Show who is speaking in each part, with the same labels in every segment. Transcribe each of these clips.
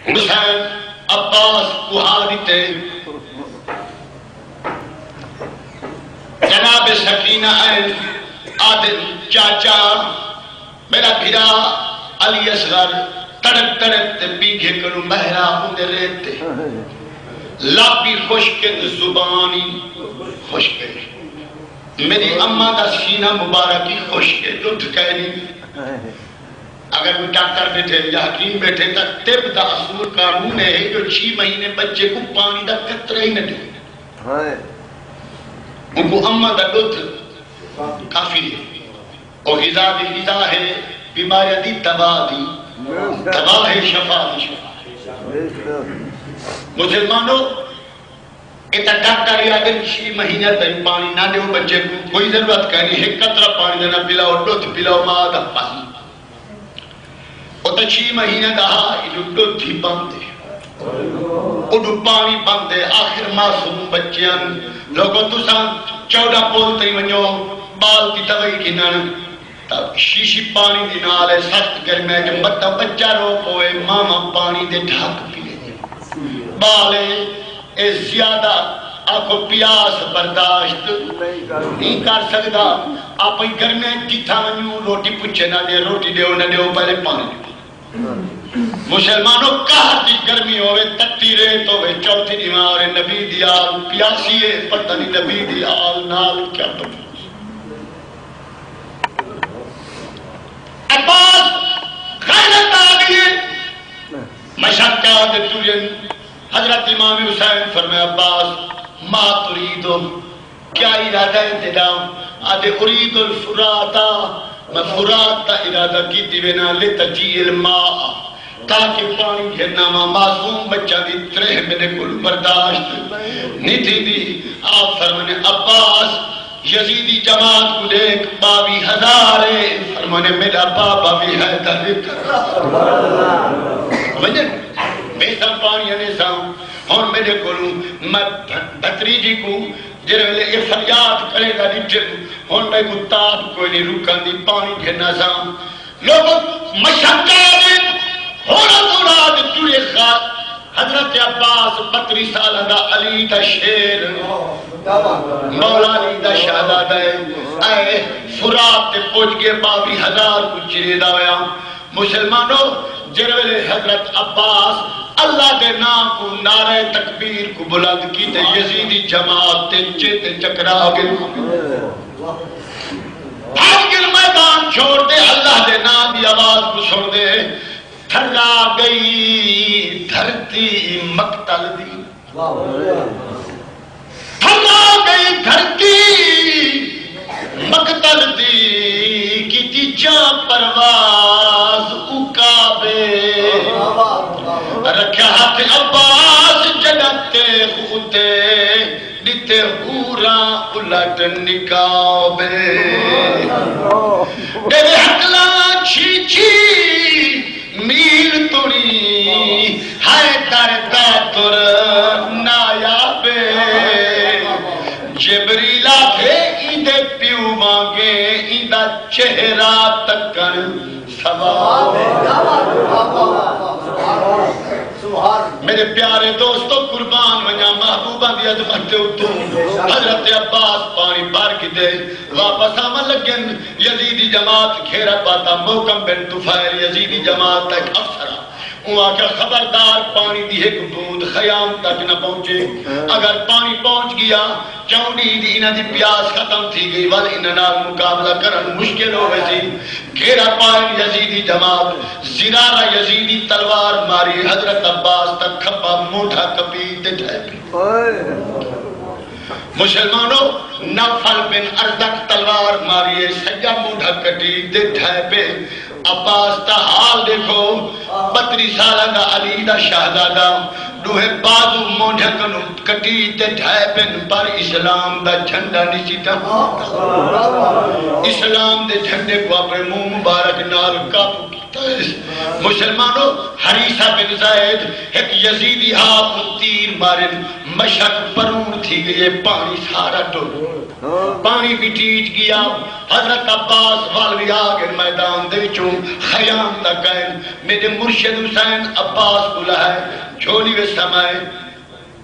Speaker 1: حسین عباس کوہاریتے جناب سکینہ عادل چاچا میرا بھیرا علی اصغر تڑک تڑک تے بیگھے کنو مہرا ہوندے رہتے لابی خوشکن زبانی خوشکن میری اماں دا سینہ مبارکی خوشکن اٹھ کہنی اگر کوئی ڈاکٹر بیٹھے یا حکیم بیٹھے تک طب دا اصول قانون ہے جو 6 مہینے بچے کو پانی دا قطرہ ہی نہ دے ان کو اماں دا دودھ کافی ہے اور غذا دی غذا ہے بیماری دی دوا دی دوا ہے شفا دی شفا مسلمانوں ایتا ڈاکٹر یا دن 6 مہینے تک پانی نہ دے بچے کو کوئی ضرورت کرنی ہے قطرہ پانی دینا پلاؤ دودھ پلاؤ ماں دا پانی اور تا 6 مہینے دہا یہ دودھ ہی بندے اڈو پانی بندے آخر معصوم بچیاں لوگوں تو سان 14 بولتے ہی ونیو بال کی توئی کی نن تب شیشی پانی دی نالے سخت گرمے جو مطا بچہ رو پوئے ماما پانی دے ڈھاک پیلے بالے اے زیادہ آنکھو پیاس برداشت نہیں کر سکتا آپ ہی گرمے کی تھا ونیو روٹی پچھے نہ دے روٹی دے نہ دے پہلے پانی دے مسلمانوں کہاں دی گرمی ہوئے تٹی ریت ہوئے چوتھی دیوار نبی دیال پیاسی ہے پتہ نہیں نبی دیال نال کیا پتہ عباس غیرت آگئی مشکات تورین حضرت امام حسین فرمائے عباس ما تریدو کیا ارادہ انتدا آدھے ارید الفراتا میں فرات تا ارادہ کی دیوینا لتجیل ماء تاکہ پانی گھرنا معصوم بچہ دی 3 مہینے کل برداشت نہیں تھی دی آپ فرمانے عباس یزیدی جماعت کو دیکھ 22,000 ہے فرمانے میرا بابا بھی ہے دھر کر رہا بیسا پانی آنے ساؤں اور میرے کولوں میں بھتریجی کو جنہوں نے یہ فریاد کرے گا نیچے اور میں کو تاب کوئی نہیں رکا دی پانی گھرنا ساؤں لوگوں مشکہ دیں ہونا مراد توڑے خواہ حضرت عباس 32 سالہ دا علی دا شیر مولا علی دا شہدادہ اے فرات تے پوچھ کے 22,000 کو چرے داویا مسلمانوں جنوے حضرت عباس اللہ دے نام کو نعرہ تکبیر کو بلند کی تے یزیدی جماعت تے چیتے چکرا گئے بھاگل میدان چھوڑ دے اللہ دے نام دی آواز کو چھوڑ دے تھرا گئی دھرتی مقتل دی تھرا گئی دھرتی مقتل دی کی تی جان پرواز اکابے رکھا ہاتھ عباس جنتے خودے نیتے ہورا الٹ نکابے میرے حقلا چھی چھی میل توڑی ہائے ترتا تر نایابے جبریلہ تھے ایدے پیو مانگے ایدہ چہرہ تکن سواب میرے پیارے دوستو قربان ونیا محبوبہ دی عظمت اتو حضرت عباس پانی بار کی دے واپس آمن لگن یزیدی جماعت گھیرا پاتا موکم بن طفیل یزیدی جماعت تک افسرہ وہاں کا خبردار پانی دی ایک بوند خیام تک نہ پہنچے اگر پانی پہنچ گیا چونڈی دی انہ دی پیاس ختم تھی گئی وال انہ نال مقابلہ کرن مشکل ہو گئی گھیرا پائن یزیدی جماعت زرارہ یزیدی تلوار ماری حضرت عباس تک کھپا موٹھا کپی تے مسلمانوں نفل بن ارزق تلوار ماری سجا موٹھا کٹی تے ڈھائے عباس تا حال دیکھو 32 سالہ دا علی دا شہزادہ دوہے بازو مونڈھکن کٹی تے ڈھائے پن پر اسلام دا جھنڈا نیچی تا اسلام دے جھنڈے کو اپنے منہ مبارک نال کافو کیتا ہے مسلمانوں حریثہ بن زید ایک یزیدی آپ تیر مارن مشک پرور تھی گئے پانی سارا ڈول پانی بھی ٹیٹ گیا حضرت عباس والوی آگے میدان دے چوں خیام تک گئے میرے مرشد حسین عباس کو لہے جھولی وے سمائے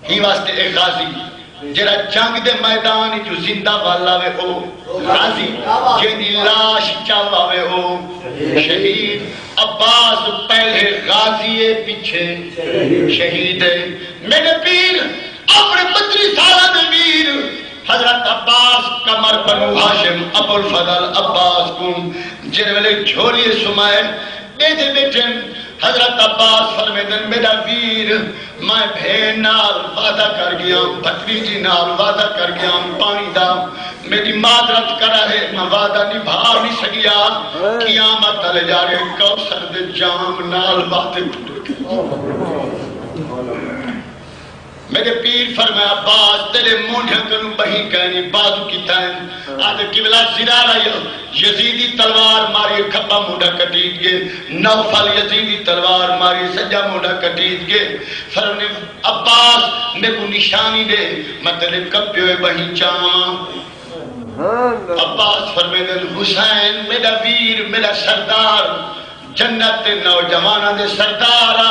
Speaker 1: ہی واسطے ایک غازی جرا جنگ دے میدان جو زندہ والا وے ہو غازی جنی لاش چاوا وے ہو شہید عباس پہلے غازی پیچھے شہید ہے میرے پیر اپنے 35 سالہ دے ویر حضرت عباس کمر بنو ہاشم ابو الفضل عباس کو جن والے جھولی سمائے بیٹے بیٹن حضرت عباس فرمیدن میرا ویر میں بھین نال وعدہ کر گیا بھتریجی نال وعدہ کر گیا پانی دا میری معذرت کرا ہے میں وعدہ نبھا نہیں سکیا قیامت تلے جا رہے کوثر دے جام نال وعدے میرے پیر فرمایا عباس تیرے مونڈھیں کنو بہی کہنی بازو کی تین آدھے قبلہ زرارہ یزیدی تلوار ماری کھپا مونڈھا کٹید گے نوفل یزیدی تلوار ماری سجا مونڈھا کٹید گے فرمایا عباس میں کو نشانی دے میں تیرے کپیوے بہی چاہاں عباس فرمایا حسین میرا ویر میرا سردار جنت دے نوجوانہ دے سردارہ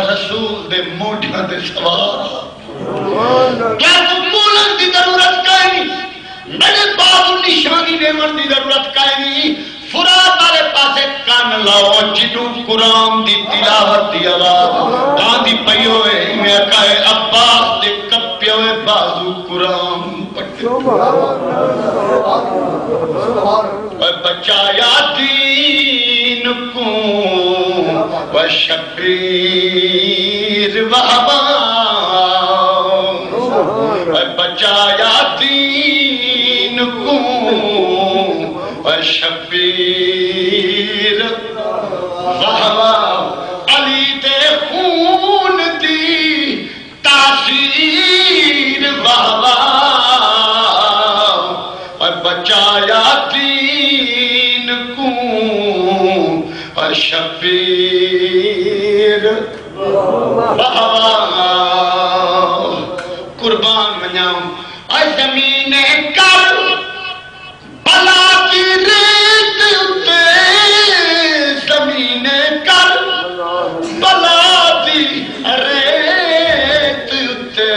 Speaker 1: رسول دے موٹھا دے سوارہ کیا تو مولن دی ضرورت کائنی میرے بابو نشانی دے من دی ضرورت کائنی فرات آلے پاسے کان لاؤ جنو قرآن دی تلاوت دی آواز آدھی پیوے میں کہے عباس دے کپیوے بازو قرآن پڑھتے بچایا دین کو وشبیر وحبان بچایا دین کو وشبیر وحبان علی دے خون دی تاثیر وحبان بچایا دین کو شبیر قربان مناؤں اے زمین کر بلا کی ریت اتے زمین کر بلا دی ریت اتے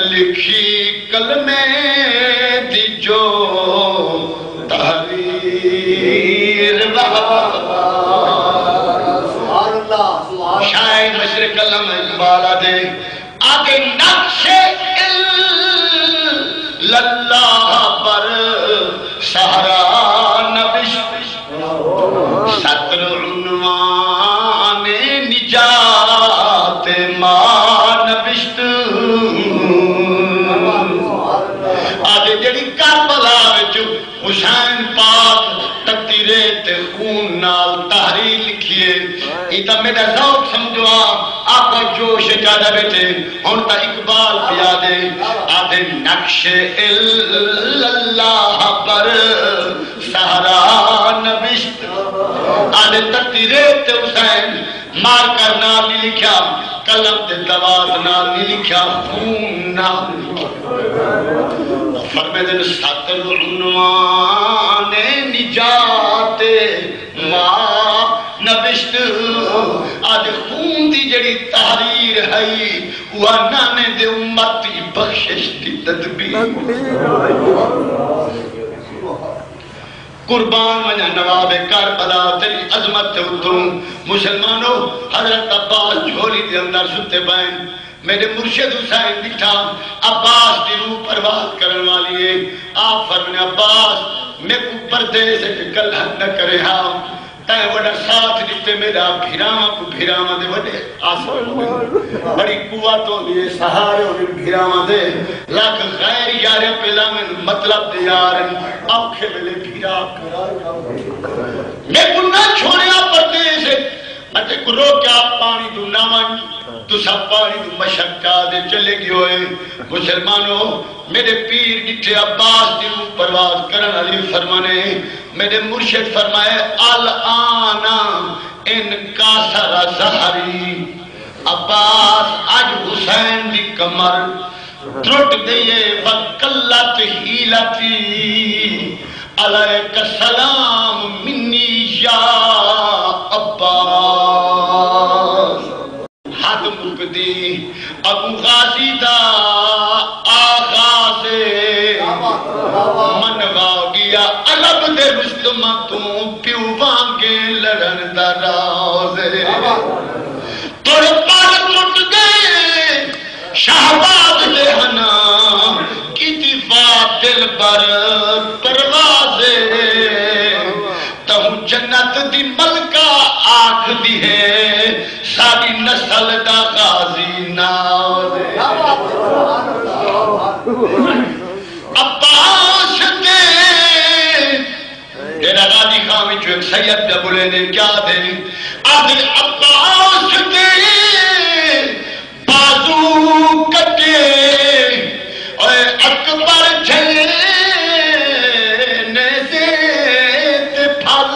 Speaker 1: لکھی کلمے دی جو شاید مشرق علم اقبالہ دے آگے نقش اللہ پر سہرا نبشت سطر عنوان نجات ماں نبشت آگے جڑی کربلا وچ حسین پاک تکتیرے تے خون نال تحریر لکھیے ایتا میرا ذوق سمجھوا آقا جوش جادہ بیٹے ہونتا اقبال پیا دے آدھے نقش اللہ پر سہرا نبشت آدھے تکتیرے تے حسین مار کر نال نہیں لکھیا قلم تے دواد نال نہیں لکھیا خون نال لکھیا فرمیدن سطر عنوان نجات ماں نبشت آج خون دی جڑی تحریر ہے وہ نانے دے امتی بخشش دی تدبیر قربان منہ نواب کربلا تیری عظمت اتروں مسلمانوں حضرت عباس جھولی دے اندر ستے بین میرے مرشد حسین بٹھا عباس دی روح پرواز کرن والی ہے آپ فرمانے عباس میں کو پردے سے نکل نہ کرے ہاں تائیں وڈا ساتھ دیتے میرا بھیراما کو بھیراما دے وڈے آسان بڑی قوت ہوندی ہے سہارے ہوندی بھیراما دے لاکھ غیر یارے پہلا میں مطلب دے یارن آنکھے ملے بھیرا میں کو نہ چھوڑیا پردے سے میں کو روکیا پانی دو نامان تو سب پانی تو مشکا دے چلے گی ہوئے مسلمانوں میرے پیر ڈٹھے عباس دی روح پرواز کرن علی فرمانے میرے مرشد فرمائے الآنا ان کا سر زہری عباس آج حسین دی کمر ترٹ گئے وکلت ہیلتی علیک السلام منی یا عباس حد مکدی ابو غازی دا آغاز منوا گیا علب دے رستم تو پیو وانگے لڑن دا راز تر پال ٹوٹ گئے شہباز دے ہنا کی دفاع دل پر پروازے تہوں جنت دی ملکہ آنکھ دی ہے ساری نسل دا غازی نازے عباس دے تیرا غازی خامی جو ایک سید پہ بولے نے کیا دے آدھر عباس دے بازو کٹے اور اکبر جھلے نیزے تے پھل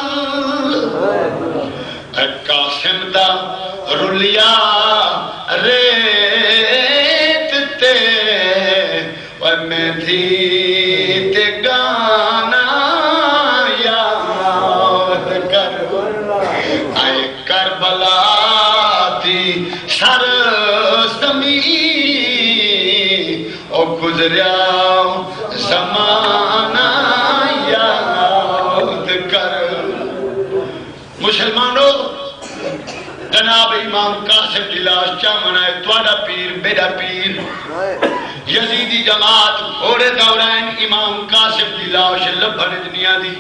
Speaker 1: قاسم دا رلیا ریت تے اور میں تھی تے گانا یاد کر آئے کربلا تھی سر گزریا زمانہ یاد کر مسلمانوں جناب امام قاسم کی لاش چامن ہے توڑا پیر میرا پیر یزیدی جماعت گھوڑے دورین امام قاسم کی لاش لبھن دنیا دی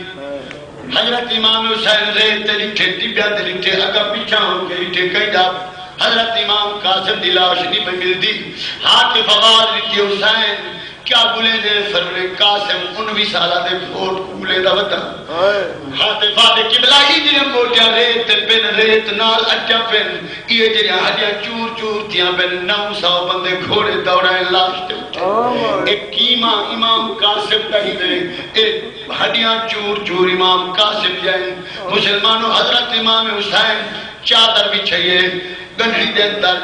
Speaker 1: حضرت امام حسین ریت لکھے ٹبیاں لکھے اگا پیچھا ہوں کے لکھے کئی جاب حضرت امام قاسم دی لاش نہیں پہ ملتی ہاتھ فواد لکھی حسین کیا بولے دے فرمے قاسم 19 سالہ دے بھوٹ کولے دا وطن ہاتھ فواد قبلائی جنہیں بوٹیا ریت پن ریت نال اچھا پن یہ جنہیں ہڈیاں چور چور تیاں پن 900 بندے گھوڑے دوڑائیں لاش تے اٹھے ایک کیمہ امام قاسم کہیں دے ایک ہڈیاں چور چور امام قاسم جائیں مسلمانوں حضرت امام حسین چادر بھی چھئیے گنڈی دے اندر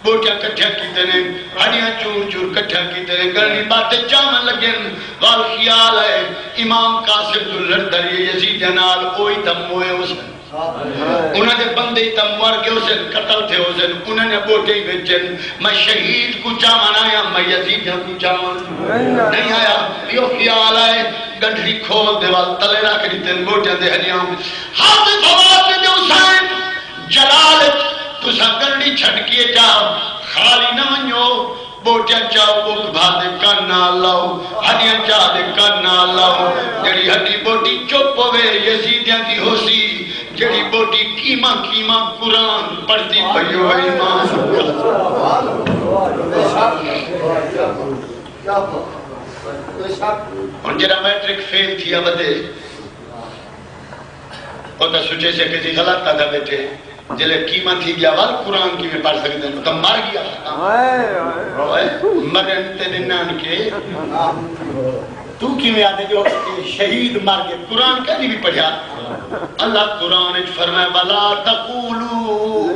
Speaker 1: بوٹیاں کٹھیاں کیتے نے ہڈیاں چور چور کٹھیاں کیتے نے گنڈی باتیں چامن لگن وال خیال ہے امام قاسم جو لڑدر یہ یزید جنال اوئی تم موئے اسن انہوں نے بندے تم مر کے اسن قتل تھے اسن انہوں نے بوٹے ہی بچن میں شہید کو چامن آیا میں یزید جہاں کو چامن نہیں آیا یہ خیال ہے گنڈی کھول دے وال تلے رکھ دیتے بوٹیاں دے ہڈیاں حافظ فواد نے حسین جلالت تو سنگرنی چھڑکیے جاؤ خالی نہ ونیو بوٹیاں چاہو بوک بھادے کرنا لاؤ ہڈیاں چاہ دے کرنا لاؤ جڑی ہڈی بوٹی چپ ہوئے یزیدیاں دی ہو سی جڑی بوٹی کیمہ کیمہ قرآن پڑھتی پہیو ہے ایمان ان جڑا میٹرک فیل تھی ابدے اور تا سوچے سے کسی غلط تھا بیٹھے جلے قیمت تھی گیا وال قرآن کی میں پڑھ سکتے ہیں تو مر گیا مرن تنینان کے تو کی میں آتے جو شہید مر گئے قرآن کہنی بھی پڑھیا اللہ قرآن فرمائے وَلَا تَقُولُوا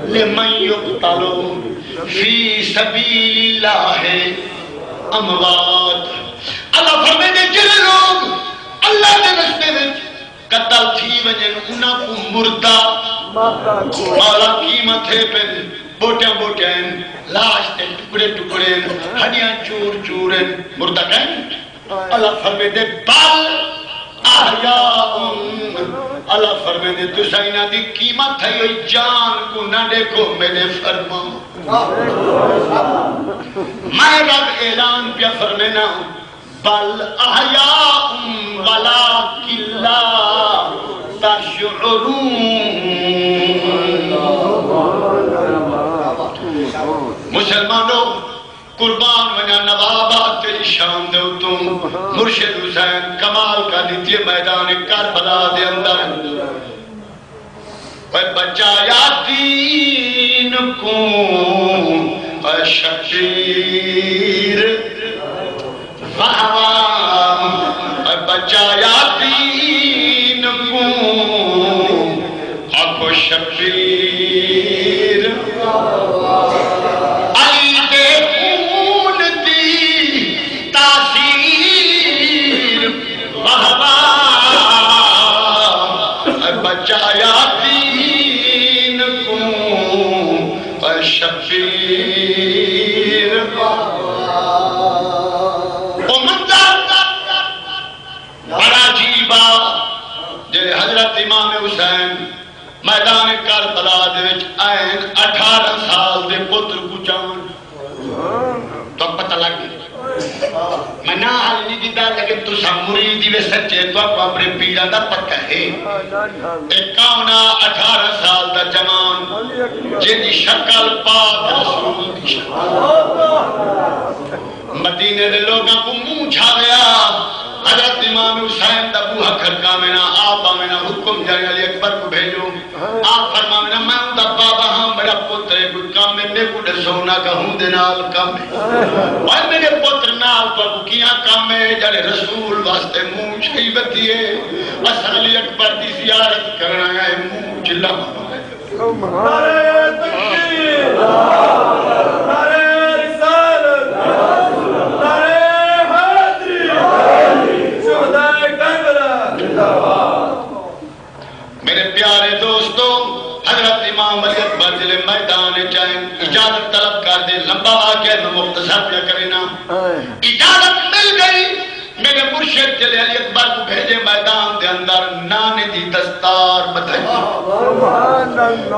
Speaker 1: لِمَنْ يُقْتَلُوا فِي سَبِيلِ اللَّهِ أَمْوَاتٌ اللہ فرمائے دے جلے لوگ اللہ دے رستے میں قتل تھی وجن انہاں کو مردہ مولا قیمت ہے پہ بوٹیاں بوٹیاں لاش تے ٹکڑے ٹکڑے ہڈیاں چور چورن مردہ کہیں اللہ فرمے دے بل آحیاء اللہ فرمے دے تو سائنہ دی قیمت ہے یہ جان کو نہ دیکھو میرے فرما میں رب اعلان پیا فرمینا بل احیاء ولکن لا تشعرون مسلمانوں قربان ونا نوابات تیری شان دے تم مرشد حسین کمال کا دیتی میدان کربلا دے اندر بچایا دین کو شبیر بچایا دین کو اب شبیر علی دے خون شبیر وہ منظر بڑا عجیبا جے حضرت امام حسین میدان کربلا دے وچ آئین 18 سال دے پتر کو جان تو پتہ لگ گئی میں نہ حال نہیں دیتا لیکن تو سا مریدی وے سچے تو آپ اپنے پیڑا دا پتہ ہے ایک کاؤنا 18 سال دا جوان جنی شکل پاک رسول دی شکل مدینے دے لوگاں کو منہ چھا گیا حضرت امام حسین دا بوہا کھڑکا میں نا آپ آمنا حکم جائے علی اکبر کو بھیجو آپ فرما میں نا میں ہوں دا بابا ہاں میرا پتر ہے کوئی کام میں میں کو سونا کا ہوں دنال کام ہے اور میرے پتر نال تو کیا کام ہے جانے رسول واسطے منہ چھئی بتی ہے اصل علی اکبر دی زیارت کرنا ہے منہ جلہ نعرہ تکبیر نعرہ رسالت نعرہ میرے پیارے دوستوں حضرت امام علی اکبر جلے میدان چاہیں اجازت طلب کر دے لمبا واقعہ میں مختصر پیا کرینا اجازت مل گئی میرے مرشد جلے علی اکبر کو بھیجے میدان دے اندر نانے دی دستار بدھائی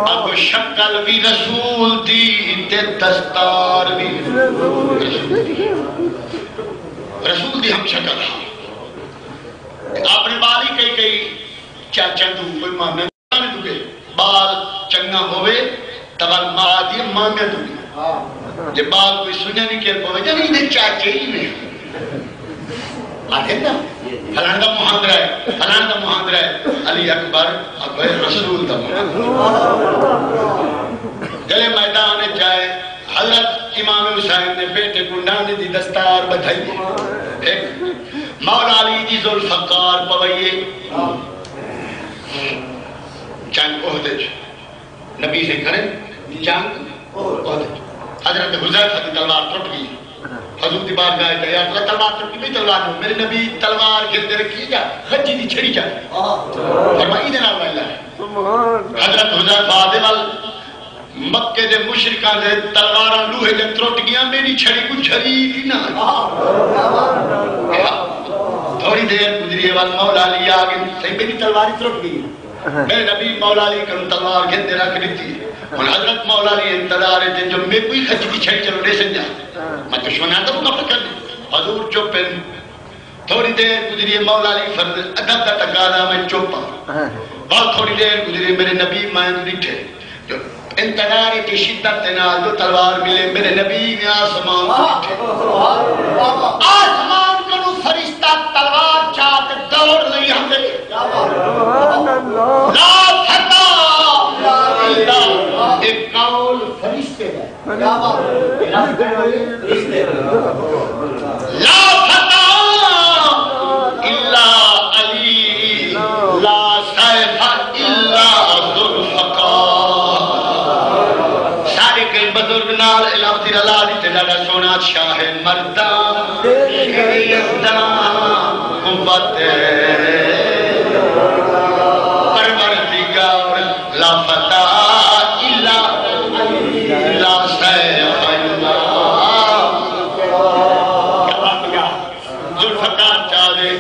Speaker 1: اب شکل بھی رسول دی تے دستار بھی رسول دی ہم شکل ہاں اپنے بالی کئی چاچا تو کوئی مانے دو گے بال چنگا ہوئے تبال مارا مانے دو گے یہ بال کوئی سنیا نہیں کیا پوے جب انہیں چاچے ہی میں آتے نا فلان دا محاندرہ ہے فلان دا محاندرہ ہے علی اکبر اکبر رسول دا محاندرہ جلے میدان جائے حضرت امام حسین نے بیٹے کو نانے دی دستار بدھائی ایک مولا علی دی ذوالفقار پوئیے چند عہدے نبی سے کریں چند عہدے حضرت حضیفہ کی تلوار ٹوٹ گئی حضور دی بار گائے جائے اللہ تلوار ٹوٹ گئی تلوار نہیں میرے نبی تلوار گردے رکھی جا خجی دی چھڑی جائے فرمائی دینا اللہ ہے حضرت حضیفہ دیوال مکے دے مشرکان دے تلواراں لوہے دے ٹوٹ گیا میری چھڑی کو چھڑی کی نہ تھوڑی دیر گزری ہے مولا علی آگے صحیح میری تلواری ٹوٹ گئی میرے نبی مولا علی کرن تلوار گھندے رکھ دیتی اور حضرت مولا علی انتظار ہے جو میں کوئی خچ کی چھڑی چلو لے سنجا میں دشمنان تو نہ پکڑ دی حضور چوپن تھوڑی دیر گزری ہے مولا علی فرد ادب دا تقاضا میں چوپا بہت تھوڑی دیر گزری میرے نبی میں دیکھے جو انتظار کی شدت نال جو تلوار ملے میرے نبی نے آسمان آسمان کنو فرشتہ تلوار چاہتے دوڑ لئی ہم لے لا فتح ایک قول فرشتے ہے لا فتح الا علی لا سیف الا ذوالفقار بزرگ نال الہم تیر اللہ دیتے جاڑا سونا شاہ مردان شریعتان قوت پروردگار لا فتح الا لا سیف الا ذوالفقار چاہے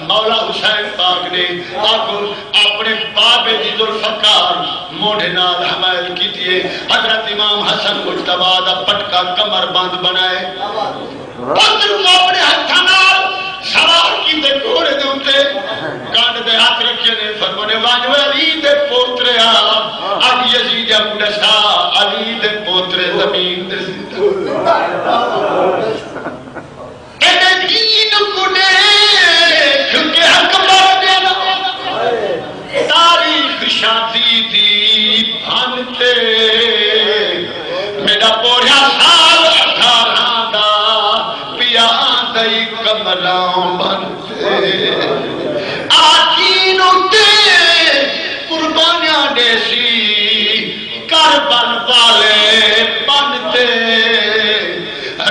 Speaker 1: مولا حسین پاک نے اپنے بابے دی ذوالفقار موڑے نال حمایت کی دیئے حضرت امام حسن مجتبہ دا پٹکا کمر باندھ بنائے پتر کو اپنے ہتھانال سوار کی دے گھوڑے دے اٹھے کانڈ دے ہاتھ رکھے نے فرمانے وانجوے علی دے پوترے آج یزید ابو نسا علی دے پوترے زمین دے زندہ اے دین کو دیکھ کے حق مار دینا تاریخ شادی دی بھانتے میرا پوریا سال 18 دا پیا دئی کمروں بنتے آکینوں تے قربانیاں دیسی کربل والے بنتے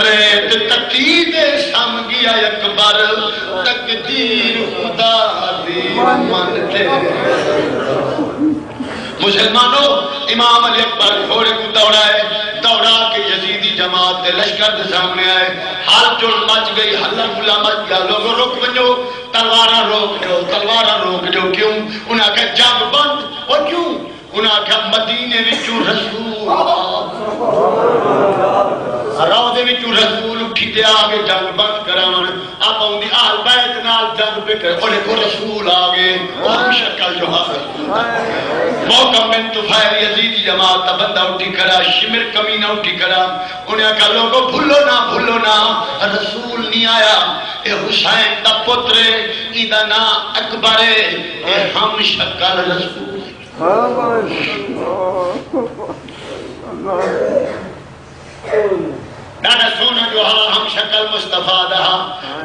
Speaker 1: ریت تکی دے سمگیا اکبر تقدیر خدا دی منتے مسلمانوں امام علی اکبر گھوڑے کو دوڑا کے یزیدی جماعت کے لشکر کے سامنے آئے. ہال چل مچ گئی, ہلا گلا مچ گیا. لوگوں رک بنو, تلوارا روک دو, تلوارا روک دو. کیوں؟ انہیں کہا جنگ بند. اور کیوں؟ انہیں کہا مدینے وچوں رسول روضے وچوں رسول اٹھی تے آگے جنگ بند کراون. آپ ان دی آل بیت نال جنگ پہ کر اور کو رسول آگے اور شکل جو موقع میں طفیل یزیدی جماعت کا بندہ اٹھی کھڑا, شمر کمینہ اٹھی کھڑا. انہیں کہا لوگوں بھولو نا رسول نہیں آیا, اے حسین دا پتر ایدہ نا اکبر, اے ہم شکل رسول. دادا سونا جو ہم شکل مصطفیٰ دہا.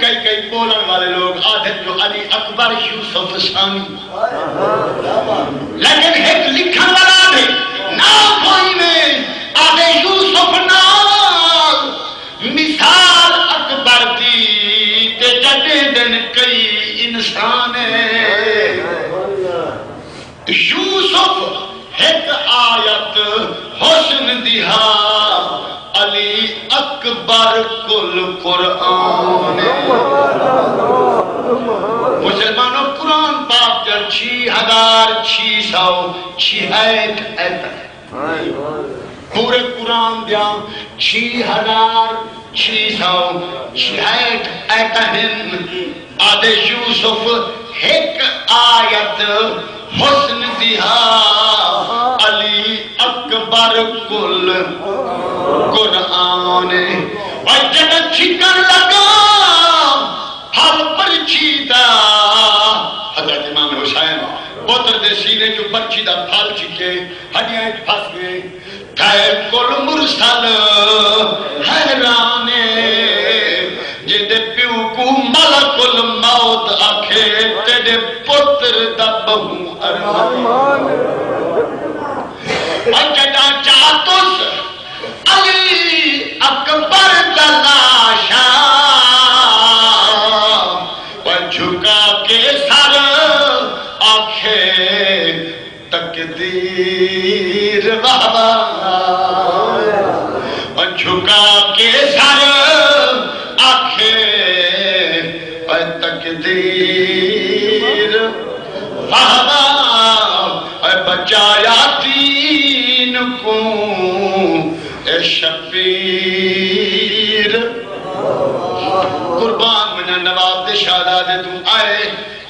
Speaker 1: کئی بولن والے لوگ آدھے جو علی اکبر یوسف ثانی, لیکن ایک لکھن والا دے نام کوئی میں آدھے یوسف نام مثال اکبر دی تے جڑے دن کئی انسان. یوسف ایک آیت حسن دیہا, علی اکبر کل قرآن. مسلمانوں قرآن پاک جن 6666 ایت پورے قرآن دیا 6666 ایت ہیں. آدھے یوسف ایک آیت حسن دیہا, علی اکبر کل قرآن. اور جب چھکن لگا پھل پرچی دا, حضرت امام حسین پتر دے سینے جو پرچی دا پھل چھکے ہڈیاں پھس گئے. کہے کل مرسل حیرانے, جدے پیو کو ملک الموت آکھے تیرے پتر دا بہو ارمان. اور جدا چاہتوس علی اکبر دا لاشا, اور جھکا کے سر آنکھے تقدیر بابا, اور جھکا کے سر آنکھے تقدیر بابا, اور بچایا دین کو اے شبیر. قربان منا نواب دے شہزادے تو آئے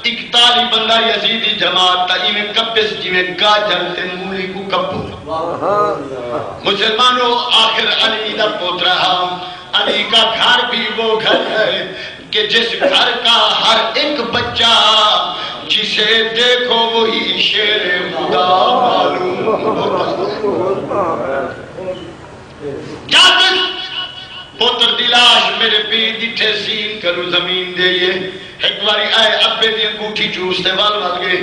Speaker 1: 41 بندہ یزیدی جماعت تا ایویں کپس جیویں گاجر تے مولی کو کپو. مسلمانوں آخر علی دا پوترا ہم, علی کا گھر بھی وہ گھر ہے کہ جس گھر کا ہر ایک بچہ جسے دیکھو وہی شیر خدا معلوم ہوتا. جاتس پوتر دلاش میرے پیر دیٹھے سین کرو زمین دئیے. ایک باری آئے ابے دی انگوٹھی چوستے وال گئے,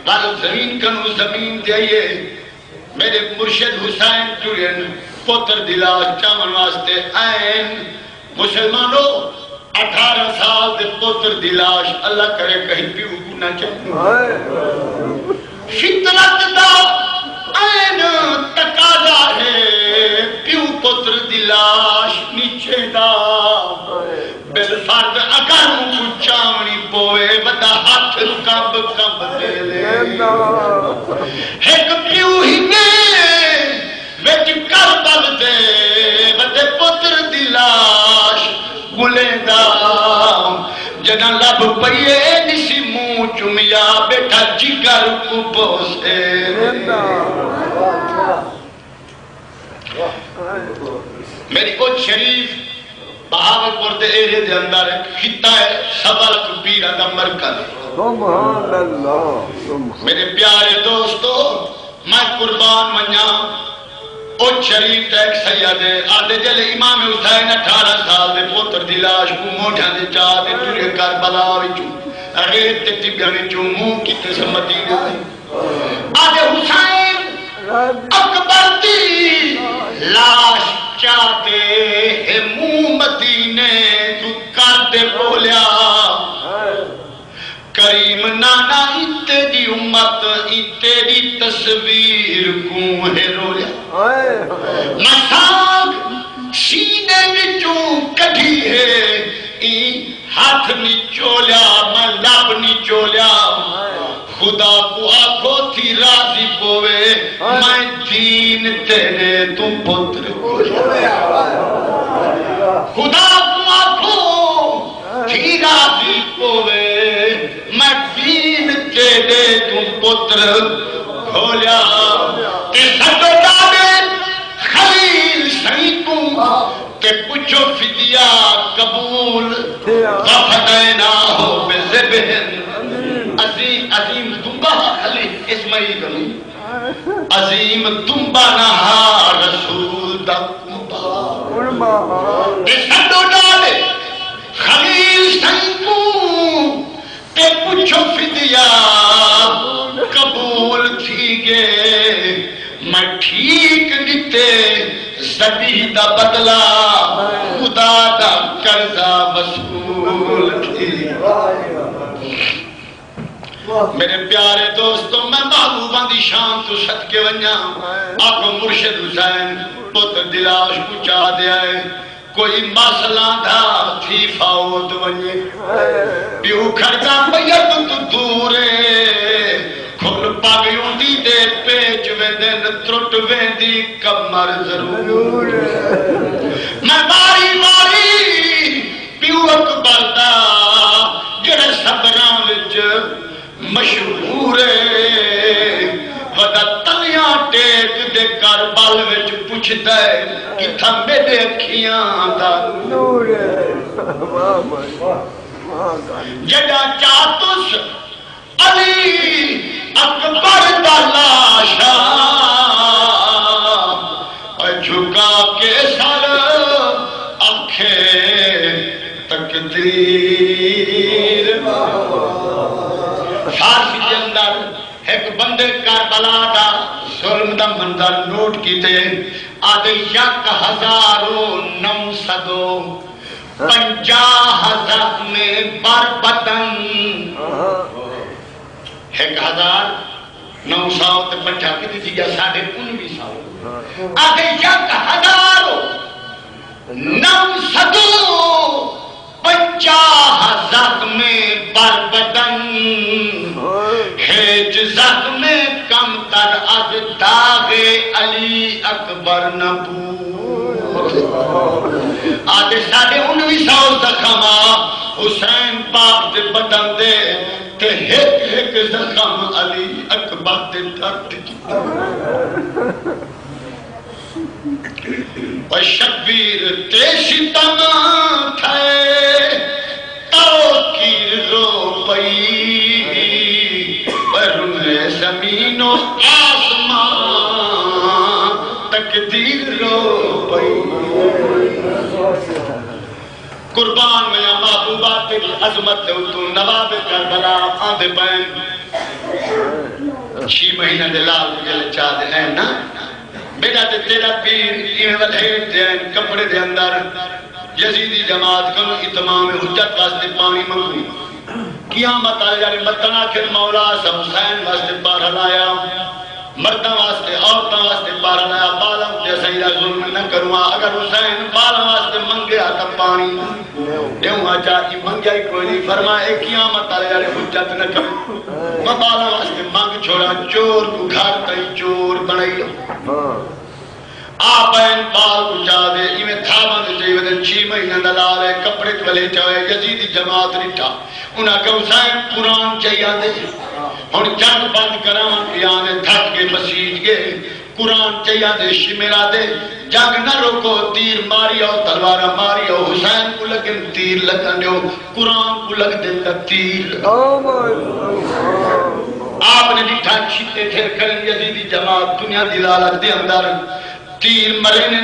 Speaker 1: والو زمین کنو زمین دئیے. میرے مرشد حسین ٹورین پوتر دلاش چامن واسطے آئین. مسلمانوں 18 سال دے پوتر دلاش اللہ کرے کہیں پیو کو نہ چاہے. فطرت دا این تقاضا ہے پیو پتر دلاش نیچے دا, بالفرد اگر مو چاونی پوے بدا ہاتھ کب دے لے. ایک پیو ہی میں وچ کربل دے بدے پتر دلاش گلے دا, جنا لب پئیے نسی منہ چمیا بیٹھا جگر کو بوسے. میری کوچ شریف بہاولپور دے ایرے دے اندر خطہ ہے سبل کبیرہ دا مرکز. سبحان اللہ. میرے پیارے دوستو میں قربان منیا اوچ شریف تے ایک سید ہے آدھے جلے امام حسین 18 سال دے پوتر دلاش کو موٹھا دے چاہ دے تُرے کربلا وچوں ریت تے تبیانے چوں منہ کتے سے مدینہ آدھے حسین اکبر دی لاش چاہتے ہے منہ مدینے تو کر دے بولیا کریم نانا اتے دی امت ای تیری تصویر کو ہے رویا میں سانگ سینے وچوں کڈھی ہے ای ہاتھ نچولیا میں لب نچولیا خدا کو آنکھوں تھی راضی پوے میں دین تیرے تم پتر خدا کو آنکھوں تھی راضی پوے میں دین تیرے تم پتر کھولیا تے سٹو ڈالے خلیل سیکوں تے پچھو فدیہ قبول وفدینا ہو بزبہن عظیم دنبا خلی اسماعیل عظیم دنبا نہا رسول دا قربا تے سٹو ڈالے خلیل سیکوں تے پچھو فدیہ قبول تھی گے میں ٹھیک نتے صدی دا بدلا خدا دا قرضہ وصول تھی میرے پیارے دوستوں میں محبوباں دی شان تو صدقے ونیا آپ کو مرشد حسین پتر دلاش پچا دیا ہے کوئی مسئلہ تھا تھی فاوت ونیے پیو کھڑکا پیت تو دورے کھل پاگیوں دی دے پیچ ویدن ترٹ ویدی کمر ضرور میں باری باری پیو اکبر دا جڑے صبران وچ مشہور ودا تلیاں ٹیک دے کربل وچ پوچھ دے کتھا میرے اکھیاں دا نور جڑا چاتس علی اکبر دا لاشا جھکا کے سر آنکھیں تقدیر فارسی کے اندر ایک بندے کربلا دا ظلم دا منظر نوٹ کیتے آدھے 1950 میں بربدن 1950 کی تھی یا 1950 آدھے 1950 میں بربدن ہیج زخم کم تر از داغ علی اکبر نبود آدھے 1950 زخمہ حسین پاک دے بدن دے تے ایک زخم علی اکبر دے درد و شبیر تے ستم تھے تو کیر رو پئی برنے زمین و آسمان تقدیر رو پئی قربان میں محبوبات تیری عظمت دے تو نواب کربلا آندے بین 6 مہینہ دے لال جلے چاہ دے ہیں نا بیٹا تے تیرا پیر ایمیں والہیٹ دے کپڑے دے اندر یزیدی جماعت کو اتمام حجت واسطے پانی منگوئی قیامت آئے جانے مطلع کھر مولا سب حسین واسطے پار ہلایا مردہ واسطے عورتہ واسطے پار ہلایا بالم جیسا ہی ظلم نہ کروں اگر حسین بالم واسطے منگے آتا پانی دیوں آجا کی منگیا ہی کوئی نہیں فرمائے قیامت آئے جانے حجت نہ کروں میں بالم واسطے منگ چھوڑا چور کو گھر تائی چور بنائی آپ این بال کچھا دے ایمیں تھاباں دے چاہیے ودن 6 مہینہ دلالے کپڑے تولے چاہے یزیدی جماعت رٹھا انہاں کہ حسین قرآن چاہیے دے اور جنگ بند کران یانے تھک کے مسیج گئے قرآن چاہیے دے شمیرہ دے جنگ نہ روکو تیر ماری ہو تلوارہ ماری ہو حسین کو لگن تیر لگنے ہو قرآن کو لگ دیتا تیر آپ نے لکھا چھتے تھے کرن یزیدی جماعت دنیا دلالت دے اندر تیر مرنے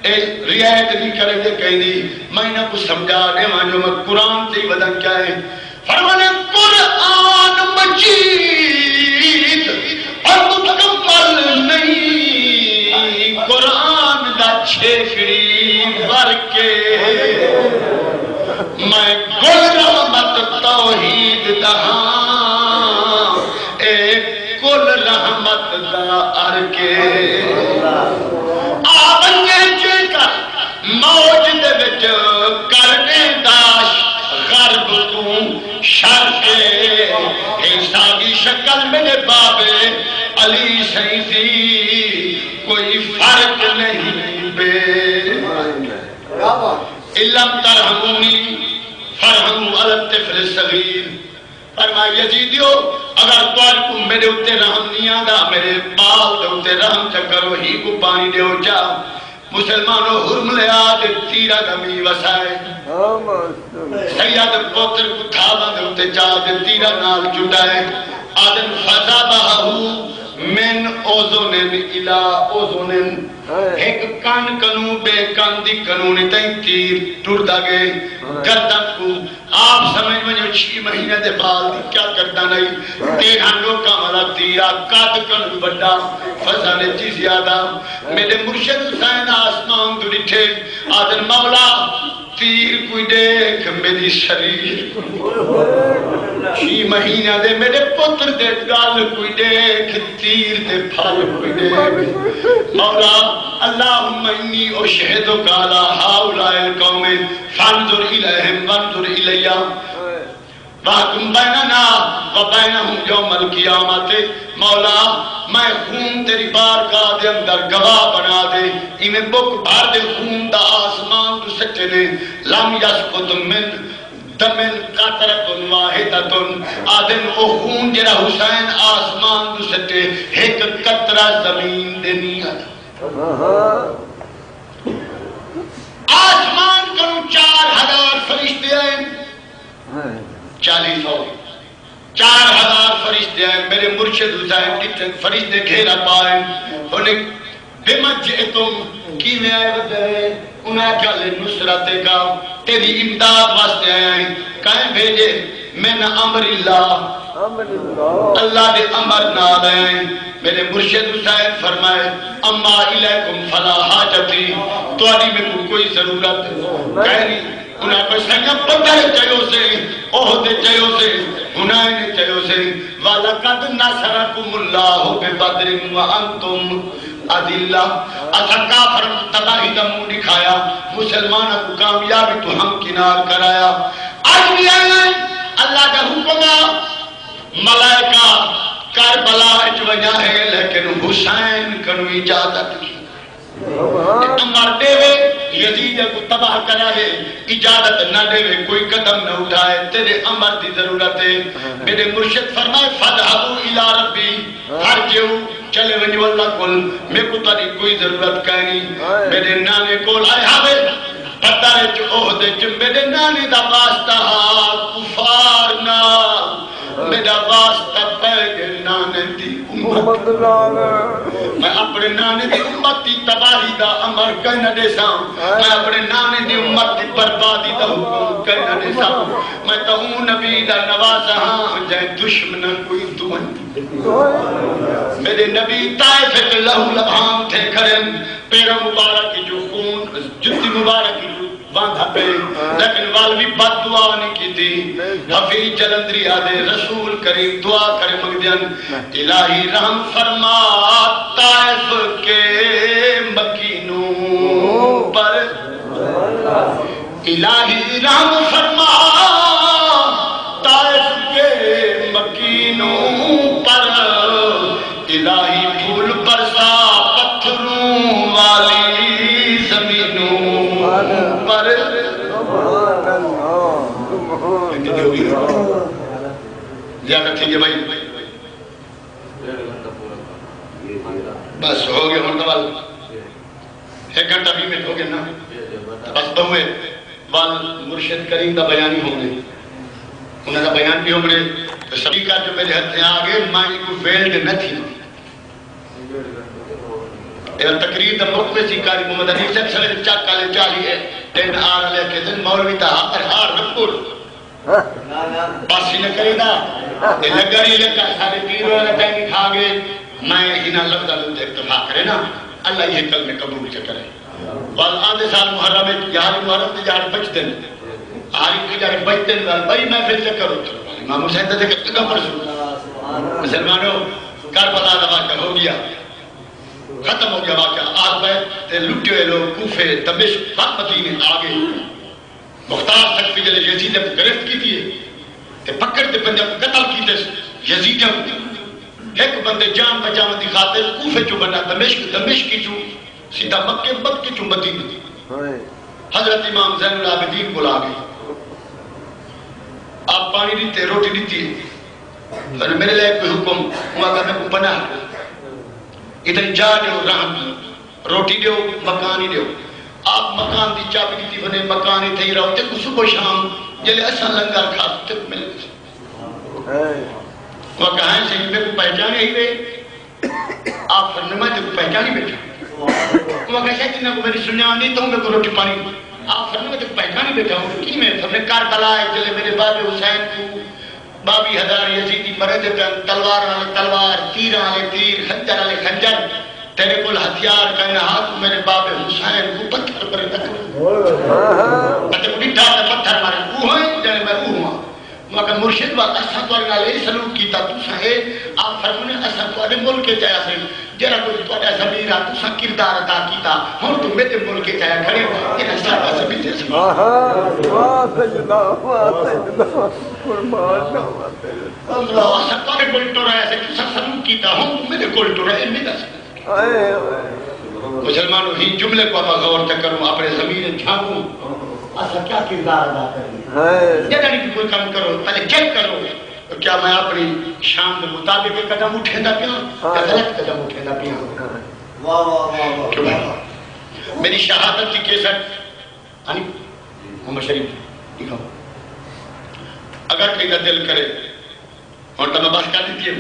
Speaker 1: رعایت نہیں کرے دے کہیں دی میں نہ کچھ سمجھا دے ماں جو میں قرآن سے ہی بدن کیا ہے فرمانے قرآن مجید اور متکمل نہیں قرآن دا چھیکڑی بھر کے میں گل رحمت توحید دہاں کرنے داش غرب تو شرق ساگی شکل میرے بابے علی سیدی کوئی فرق نہیں بے علم ترحمونی فرحمو علی الطفل الصغیر فرمایا یزیدیو اگر توار کو میرے اتے رحم نہیں آگا میرے بال دے اتے رحم چکرو ہی کو پانی دے ہو جا مسلمانوں حرم لے آدھے تیرہ دمی وسائے سید پوتر کو تھالا دے اتے جا دے تیرہ نال جٹائے آدھن فضا بہو من اوزونن الہ اوزونن ایک کان کنو بے کان دی کنونی تین تیر ٹوڑ دا گئے گردن کو آپ سمجھ میں 6 مہینے دے بال دی کیا کرتا نہیں 13 لوکا مالا تیرا کات کنو بڑا فضل جی زیادہ میرے مرشد حسین آسمان تو ڈٹھے آدن مولا تیر کوئی دیکھ میری شریر 6 مہینہ دے میرے پتر دے گال کوئی دیکھ تیر دے پھال کوئی دیکھ مولا اللہم انی اشہدو کالا ہاؤلائی القوم فانظر الیہم وانظر الیہ وحکم بیننا و بینہم یوم القیامت مولا میں خون تیری بارگاہ دے اندر گواہ بنا دے انہیں بک بھار دے خون دا آسمان تو سچے نے لم یسقط من دمن قطرتن واحدتن آدن او خون جرا حسین آسمان تو سچے ایک قطرہ زمین دے نہیں آتا آسمان کرو 4000 فرشتے آئے 4000 فرشتے آئے میرے مرشد حسین فرشتے گھیرا پائے انہیں بمجئتم کی میں آئے بدرے انہیں کل نصرت کا تیری امداد واسطے آئے کہیں بھیجے من امر اللہ اللہ دے امر نال آئے میرے مرشد حسین فرمائے اما الیکم فلا حاجتی تواری میں کوئی ضرورت کہنی انہیں کوئی سنگم پتھر چاہیو سے اوہد چاہیو سے ہنائن چاہیو سے وَلَقَدْ نَصَرَكُمُ اللَّهُ بِبَدْرٍ وَأَنْتُمْ عَدِلَّہ اسا کافر تباہی دا منہ دکھایا مسلمانہ کو کامیابی تو ہم کنار کرایا آج بھی آئے اللہ کا حکمہ ملائکہ کربلا اجوجہ ہے لیکن حسین کنو اجازت کی امر دے وے یزید کو تباہ کرا ہے اجازت نہ دے وے کوئی قدم نہ اٹھائے تیرے امر دی ضرورت ہے میرے مرشد فرمائے فَدْحَبُوا إِلَىٰ رَبِّي ہرجو چلے ونی واللہ کل میں کو تاری کوئی ضرورت کہنی میرے نانے کول آئے ہاوے پتہ ہے جو عہدے جو میرے نانے دا واسطہ کفار نال میرا واسطہ پیگے نانے دی امت میں اپنے نانے دی امت دی تباہی دا امر کہنا دے ساں میں اپنے نانے دی امت دی بربادی دا حکم کہنا دے ساں میں تو ہوں نبی دا نوازہ ہاں جائے دشمن کوئی دون میرے نبی طائف کے لہو لبہام تھے کرن پیرا مبارک جو خون جتی مبارک جو باندھا پہ لیکن والوی بد دعا نہیں کی تھی حفیظ جلندری آدھے رسول کریم دعا کرے مگدین الہی رحم فرما طائف کے مکینوں پر الہی رحم فرما طائف کے مکینوں پر الہی پھول برسا پتھروں والی زمینوں پر زیادہ ٹھیک ہے بھائی بس ہو گیا مرتبال 1 گھنٹہ 20 منٹ ہو گیا نا بس بہوئے وال مرشد کریم دا بیانی ہو گئے انہیں دا بیان بھی ہو گئے تو سبھی کا جو میرے ہاتھ میں آگے مائنی کو فیلڈ نہ تھی تقریر دا ملک میں سیکاری محمد علی سے سڑے چاک کالے چاہیے تین آر لے کے دن مولوی تا پر ہار رکھول باسی نہ کرے دا لگاری لگا سارے پیروں نے تینی کھا گئے میں ہینا لفظ علم اتفاق کرے نا اللہ یہ کل میں قبول سے کرے وال آدھے سال محرم ہے یہاں محرم دے جہاں بچ دن آری کی جہاں بچ دن بھائی میں پھر سے کروں امام حسین تے کہ تگا پرسو مسلمانوں کربلا دا واقعہ ہو گیا ختم ہو گیا واقعہ آج میں تے لٹے لوگ کوفے دمشق وقت مدینے آگے مختار سقفی جلے یزید کو گرفت کی تھی تے پکڑ تے بندے کو قتل کی تے یزید ایک بندے جان بچاون دی خاطر کوفے چوں بنا دمشق کی چوں سیدھا مکے چوں مدینے حضرت امام زین العابدین کو لا گئے آپ پانی دیتے روٹی دیتی ہے میرے لئے کوئی حکم ہوا کہ میں کو پناہ ادھر جا دیو رحم روٹی دیو مکانی دیو آپ مکان دی چابی دیتی بنے مکانی تھی رہو تے کو صبح شام جلے اصلا لنگر کھاتے تے ملے وہ کہاں سے میں کو پہچانے ہی رہے آپ فرنما تے کو پہچانی بیٹھا وہ کہا کہ نہ کو میری سنیا نہیں تو میں کو روٹی پانی آپ فرنما تے کو پہچانی بیٹھا ہوں کی میں فرنے کاربلا ہے جلے میرے باب حسین کو بابی ہزار یزیدی مرد پہ تلوار والے تلوار تیر والے تیر خنجر والے خنجر تیرے کل ہتھیار کہنا ہاتھ میرے باب حسین کو پتھر پر تک پتھر کو ڈھا پتھر مارے وہ ہیں جانے میں وہ ہوا مگر مرشد وقت اساں تو علیہ سلوک کیتا تو سہے آپ فرمانے اساں تو علیہ ملک کے چاہیا سے جرا کوئی تو علیہ ضمیر تو سا کردار ادا کیتا ہن تو میرے ملک کے چاہیا کھڑے ان سارا سبھی تے واہ سجدہ فرمان اللہ اساں تو علیہ کول تو رہے سے تو سلوک کیتا ہن تو میرے کول تو رہے نہیں دس مسلمانوں ہی جملے کو آپ غور تک کروں اپنے ضمیر جھانکوں اسا کیا کردار ادا کریں جب نہیں کوئی کام کرو پہلے چیک کرو کیا میں اپنی شان کے مطابق قدم اٹھیندا پیا یا غلط قدم اٹھیندا پیا واہ واہ واہ میری شہادت کی کیسٹ یعنی محمد شریف دکھاؤ اگر کہیں کا دل کرے اور تمہیں بات کر دیتی ہے